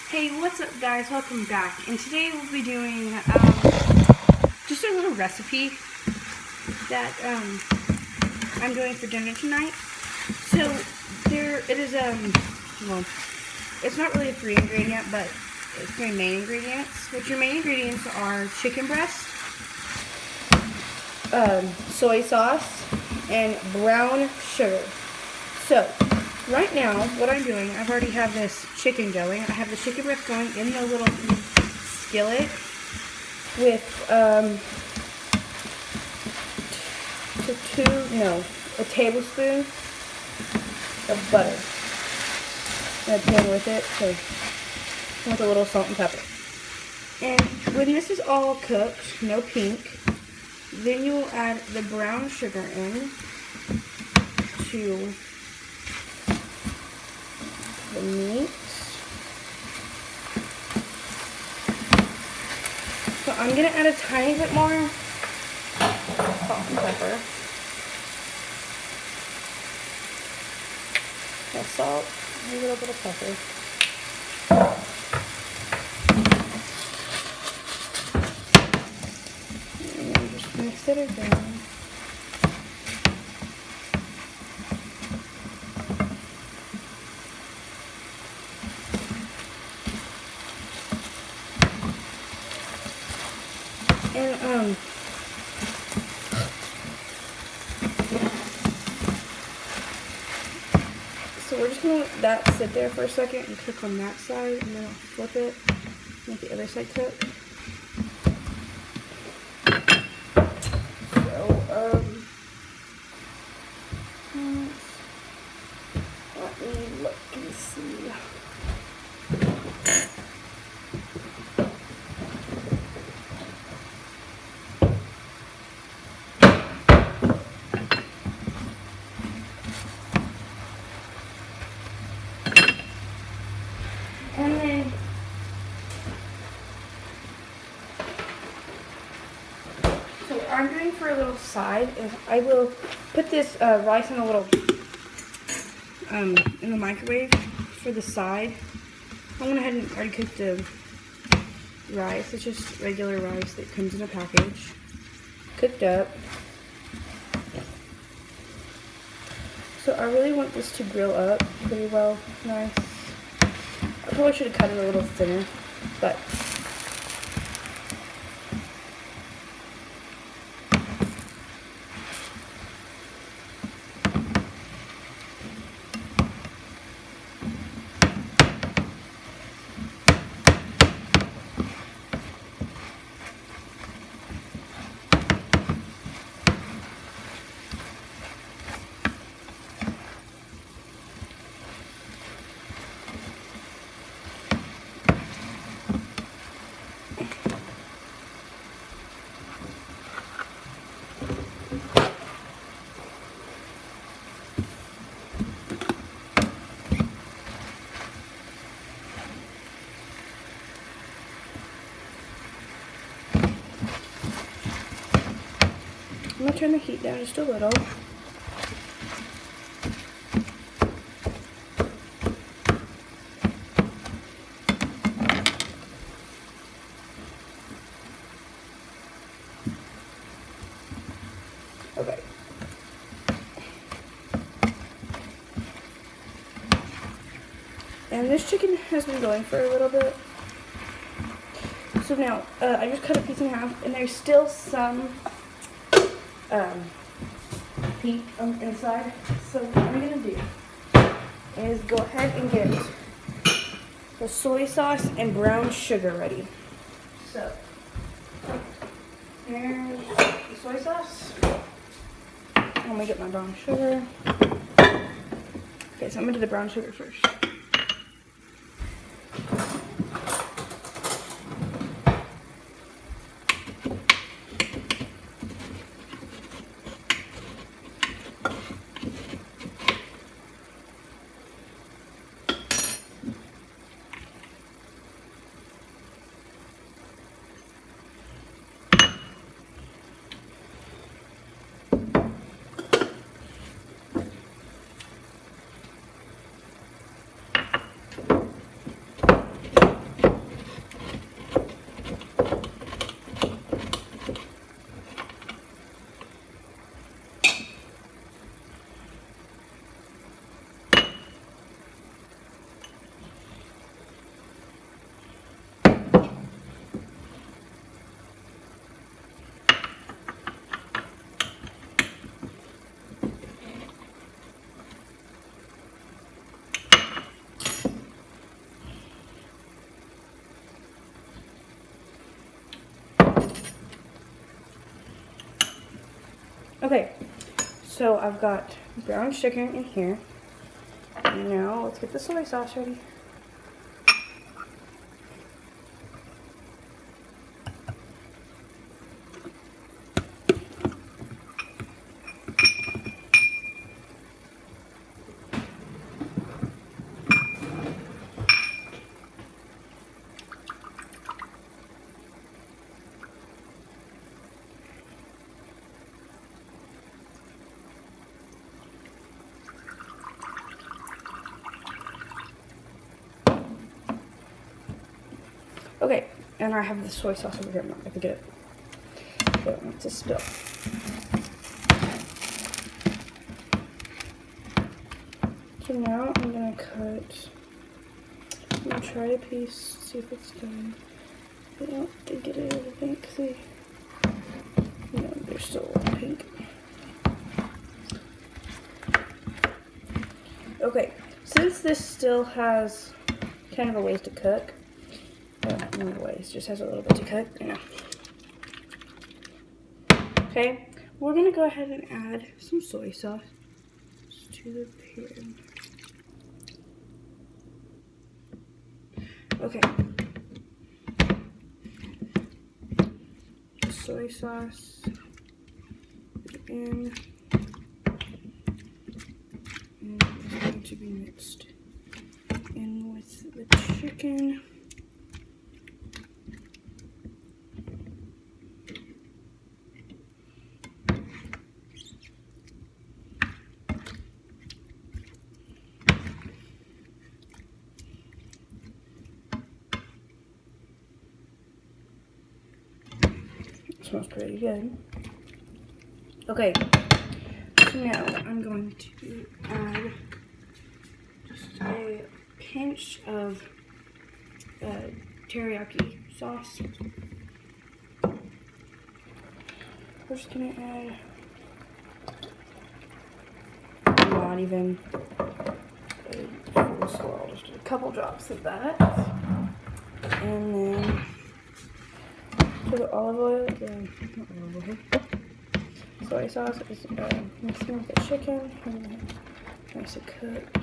Hey, what's up guys? Welcome back. And today we'll be doing just a little recipe that I'm doing for dinner tonight. So it is well, it's not really a free ingredient, but it's my main ingredients. Which your main ingredients are chicken breast, soy sauce, and brown sugar. So right now, what I'm doing, I've already have this chicken going. I have the chicken breast going in the little skillet with a tablespoon of butter. And a pan with it, with a little salt and pepper. And when this is all cooked, no pink, then you will add the brown sugar in to the meat. So I'm going to add a tiny bit more salt and pepper. No salt, a little bit of pepper. And then just mix it around. And so we're just gonna let that sit there for a second and cook on that side, and then I'll flip it, make the other side cook. So let me look and see. And then so what I'm doing for a little side is I will put this rice in a little in the microwave for the side. I went ahead and already cooked the rice. It's just regular rice that comes in a package, cooked up. So I really want this to grill up pretty well, nice. I probably should have cut it a little thinner, but I'm going to turn the heat down just a little. Okay. And this chicken has been going for a little bit. So now, I just cut a piece in half, and there's still some heat on the inside. So what I'm going to do is go ahead and get the soy sauce and brown sugar ready. So, here's the soy sauce. Let me get my brown sugar. Okay, so I'm going to do the brown sugar first. Okay, so I've got brown chicken in here. Now let's get the soy sauce ready. Okay, and I have the soy sauce over here. I'm not gonna get it. I don't want it to spill. So now I'm gonna try a piece, see if it's done. I don't think it is, I think. See? No, there's still a little pink. Okay, since this still has kind of a ways to cook, not a ways, just has a little bit to cook, you know. Okay, we're gonna go ahead and add some soy sauce to the pan. Okay. Soy sauce in, and it's going to be mixed in with the chicken. Smells pretty good. Okay, so now I'm going to add just a pinch of teriyaki sauce. We're just gonna add not even a full swirl, just a couple drops of that, and then for the olive oil, not olive oil, soy sauce is mixing with the chicken, and then nice and cooked.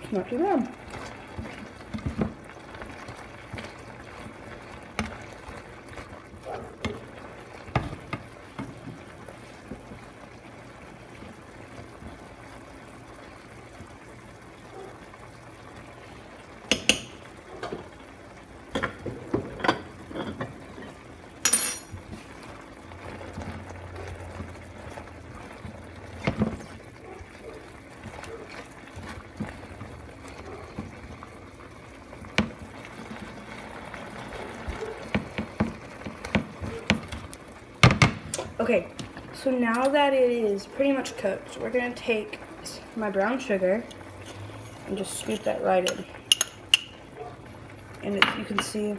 It's not too bad. Okay, so now that it is pretty much cooked, we're going to take my brown sugar and just scoop that right in. And you can see,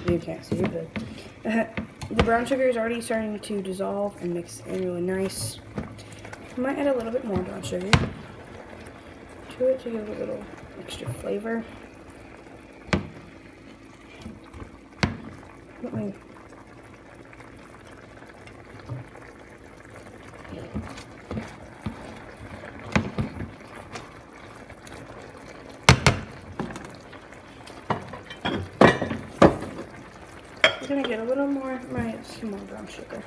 you can't see, but the brown sugar is already starting to dissolve and mix in really nice. I might add a little bit more brown sugar to it to give it a little extra flavor. Let me I'm gonna get a little more, some more brown sugar.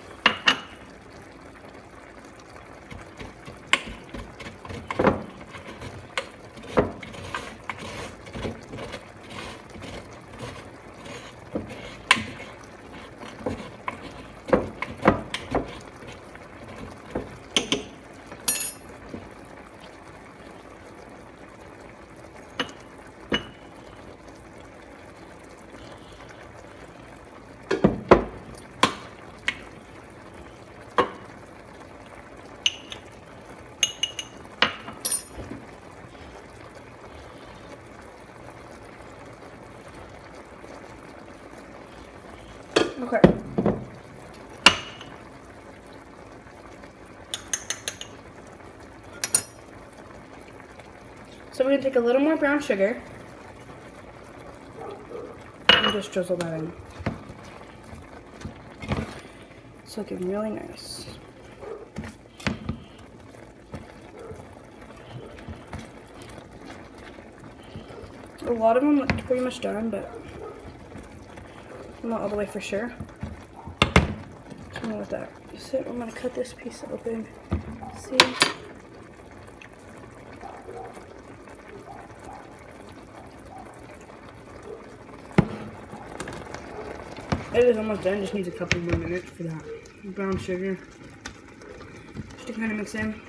Okay. So we're going to take a little more brown sugar and just drizzle that in. It's looking really nice. A lot of them look pretty much done, but I'm not all the way for sure. So I'm going to let that sit. I'm going to cut this piece open. See? It is almost done, just needs a couple more minutes for that brown sugar just to kind of mix in.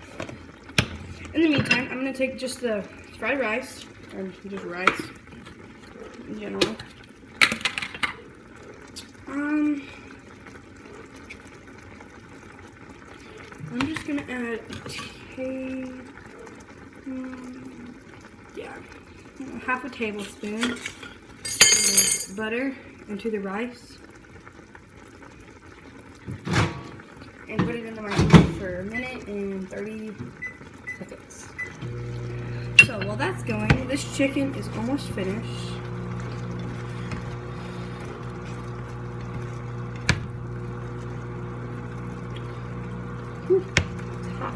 In the meantime, I'm going to take just the fried rice, or just rice in general. I'm just going to add half a tablespoon of butter into the rice. And put it in the microwave for a minute and 30 seconds. So while that's going, this chicken is almost finished. Whew, it's hot.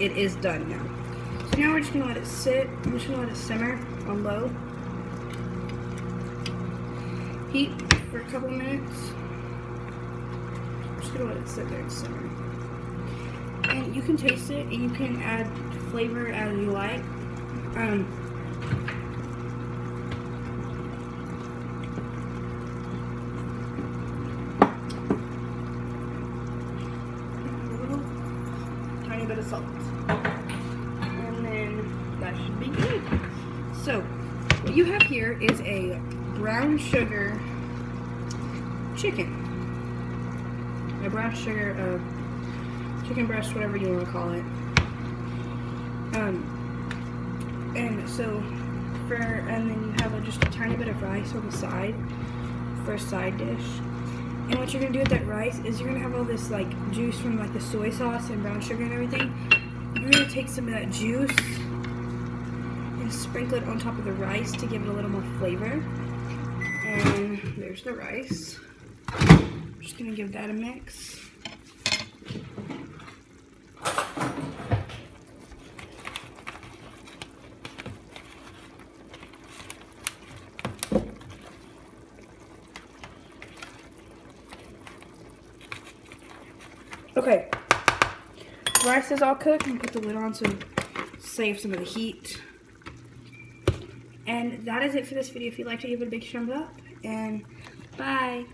It is done now. So now we're just going to let it sit. I'm just going to let it simmer on low heat for a couple minutes. I'm just going to let it sit there and simmer. And you can taste it and you can add flavor as you like. A little tiny bit of salt. That should be good. So, what you have here is a brown sugar chicken. A brown sugar chicken breast, whatever you want to call it. And so, and then you have just a tiny bit of rice on the side for a side dish. And what you're gonna do with that rice is you're gonna have all this like juice from like the soy sauce and brown sugar and everything. You're gonna take some of that juice and sprinkle it on top of the rice to give it a little more flavor. And there's the rice. I'm just gonna give that a mix. Okay, rice is all cooked. I'm gonna put the lid on so save some of the heat. And that is it for this video. If you'd like to give it a big thumbs up, and bye.